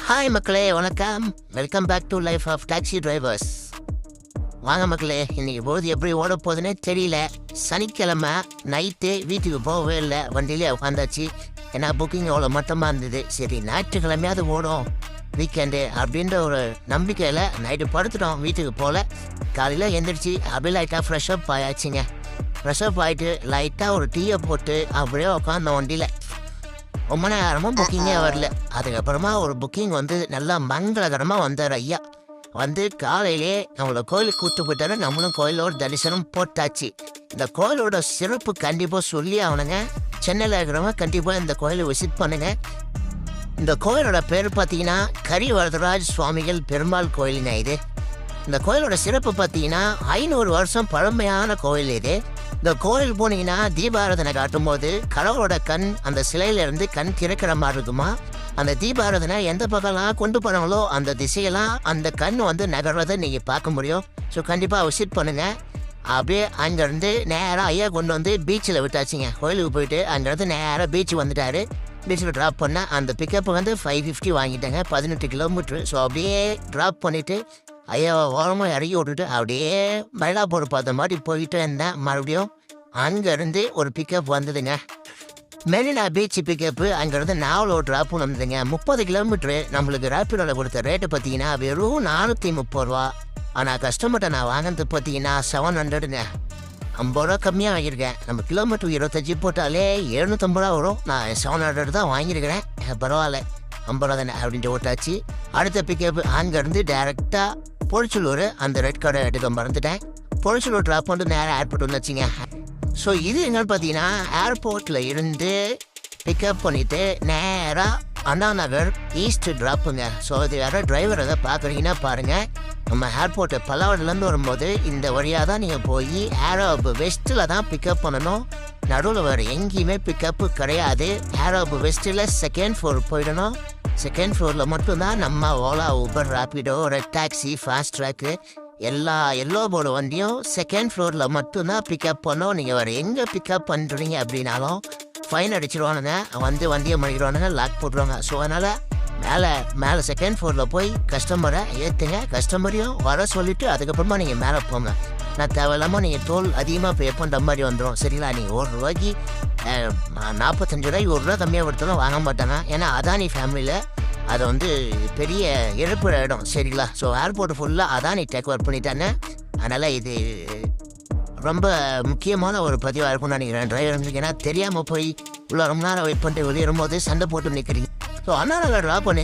Hi மக்களே, வணக்கம். Welcome back to life of taxi drivers. வாங்க மக்களே, இன்னைக்கு போது எப்படி ஓட போகுதுன்னே தெரியல. சனிக்கிழமை நைட்டு வீட்டுக்கு போகவே இல்லை, வண்டியிலே உட்காந்தாச்சு. ஏன்னா புக்கிங் அவ்வளோ மட்டமாக இருந்தது. சரி, ஞாயிற்றுக்கிழமையாவது ஓடும் வீக்கெண்டு அப்படின்ற ஒரு நம்பிக்கையில் நைட்டு படுத்துட்டோம். வீட்டுக்கு போகல. காலையில் எந்திரிச்சு அப்படியே லைட்டாக ஃப்ரெஷ்அப் ஆயாச்சுங்க. ஃப்ரெஷ்அப் ஆகிட்டு லைட்டாக ஒரு டீயை போட்டு அப்படியே உட்காந்தோம் வண்டியில். ரொம்ப நேரமும் புக்கிங்கே வரல. அதுக்கப்புறமா ஒரு புக்கிங் வந்து நல்லா மங்களகரமாக வந்தார் ஐயா. வந்து காலையிலே நம்மளை கோயிலுக்கு கூப்பிட்டு போயிட்டாரு. நம்மளும் கோயிலோட தரிசனம் போட்டாச்சு. இந்த கோயிலோட சிறப்பு கண்டிப்பாக சொல்லி ஆகணுங்க. சென்னையில் இருக்கிறவங்க கண்டிப்பாக இந்த கோயிலை விசிட் பண்ணுங்க. இந்த கோயிலோட பேர் பார்த்தீங்கன்னா கரிவரதராஜ் சுவாமிகள் பெருமாள் கோயிலுங்க. இது இந்த கோயிலோட சிறப்பு பார்த்தீங்கன்னா 500 வருஷம் பழமையான கோயில் இது. இந்த கோயில் போனீங்கன்னா தீபாராதனை காட்டும் போது கடவுளோட கண் அந்த சிலையிலேருந்து கண் திறக்கிற மாதிரி இருக்குமா. அந்த தீபாராதனை எந்த பக்கம்லாம் கொண்டு போனாங்களோ அந்த திசையெல்லாம் அந்த கண் வந்து நகர்றதை நீங்கள் பார்க்க முடியும். ஸோ கண்டிப்பாக விசிட் பண்ணுங்கள். அப்படியே அங்கேருந்து நேராக ஐயா கொண்டு வந்து பீச்சில் விட்டாச்சுங்க. கோயிலுக்கு போயிட்டு அங்கேருந்து நேராக பீச் வந்துட்டாரு. பீச்சில் ட்ராப் பண்ணால் அந்த பிக்கப் வந்து 550 வாங்கிட்டாங்க, 18 கிலோமீட்ரு. ஸோ அப்படியே ட்ராப் பண்ணிவிட்டு ஐயா ஓரமாக இறங்கி விட்டுட்டு அப்படியே மயிலாப்பூர் பார்த்த மாதிரி போயிட்டு இருந்தேன். மறுபடியும் அங்கேருந்து ஒரு பிக்கப் வந்ததுங்க. Marina beach pickup. அங்கேருந்து நாவலூர் ட்ராப்பும் வந்ததுங்க. 30 கிலோமீட்ரு. நம்மளுக்கு ரேப்பிடோவில் கொடுத்த ரேட்டு பார்த்தீங்கன்னா வெறும் 430 ரூபா. ஆனால் கஸ்டமர்கிட்ட நான் வாங்கினது பார்த்தீங்கன்னா 700ங்க. 50 ரூபா கம்மியாக வாங்கியிருக்கேன். நம்ம கிலோமீட்டர் 25 போட்டாலே 750 ரூபா வரும். நான் 700 தான் வாங்கியிருக்கிறேன். பரவாயில்ல, 50 ரூபா தானே அப்படின்ட்டு ஓட்டாச்சு. அடுத்த பிக்கப் அங்கேருந்து டேரெக்டாக பொழிச்சலூர். அந்த ரெட் கார்டை எடுக்க மறந்துட்டேன். பொழிச்சலூர் ட்ராப் வந்து நேராக ஏர்போர்ட் வந்துச்சுங்க. ஸோ இது என்னன்னு பார்த்தீங்கன்னா ஏர்போர்ட்டில் இருந்து பிக்கப் பண்ணிவிட்டு நேராக அண்ணா நகர் ஈஸ்ட் ட்ராப்புங்க. ஸோ இது யாராவது டிரைவர் எதாவது பார்க்குறீங்கன்னா பாருங்கள். நம்ம ஏர்போர்ட்டு பல்லவன்லேருந்து வரும்போது இந்த வழியாக தான் நீங்கள் போய் ஏரோப் வெஸ்ட்டில் தான் பிக்கப் பண்ணணும். நடுவில் வேறு எங்கேயுமே பிக்கப்பு கிடையாது. ஏரோப் வெஸ்ட்டில் செகண்ட் ஃப்ளோர் போயிடணும். செகண்ட் ஃப்ளோரில் மட்டும்தான் நம்ம Ola, Uber, Rapido, red taxi, fast track எல்லா எல்லோ போர்டு வண்டியும் செகண்ட் ஃப்ளோரில் மட்டும்தான் பிக்கப் பண்ணோம். நீங்கள் வேறு எங்கே பிக்கப் பண்ணுறீங்க அப்படின்னாலும் ஃபைன் அடிச்சிடுவானுங்க. வந்து வண்டியை மணிடுவானுங்க, லாக் போட்டுருவாங்க. ஸோ அதனால் மேலே செகண்ட் ஃப்ளோரில் போய் கஸ்டமரை ஏற்றுங்க. கஸ்டமரையும் வர சொல்லிவிட்டு அதுக்கப்புறமா நீங்கள் மேலே போங்க. நான் தேவையில்லாமல் நீங்கள் டோல் அதிகமாக பே பண்ணுற மாதிரி வந்துடும். சரிங்களா? நீங்கள் ₹1 45 ரூபாய்க்கு ₹1 கம்மியாக கொடுத்தாலும் வாங்க மாட்டாங்க. ஏன்னா அதானி ஃபேமிலியில் அதை வந்து பெரிய இழப்பு இடம். சரிங்களா? ஸோ ஏர்போர்ட் ஃபுல்லாக அதானி டேக் ஓவர் பண்ணிட்டாங்க. அதனால் இது ரொம்ப முக்கியமான ஒரு பதிவாக இருக்கும்னு நினைக்கிறேன் டிரைவருக்கு. ஏன்னா தெரியாமல் போய் இவ்வளோ ரொம்ப நேரம் வெயிட் பண்ணிட்டு வெளியேறும்போது சண்டை போட்டு நிற்கிறீங்க. ஸோ அண்ணா நகர் ட்ராப் பண்ணி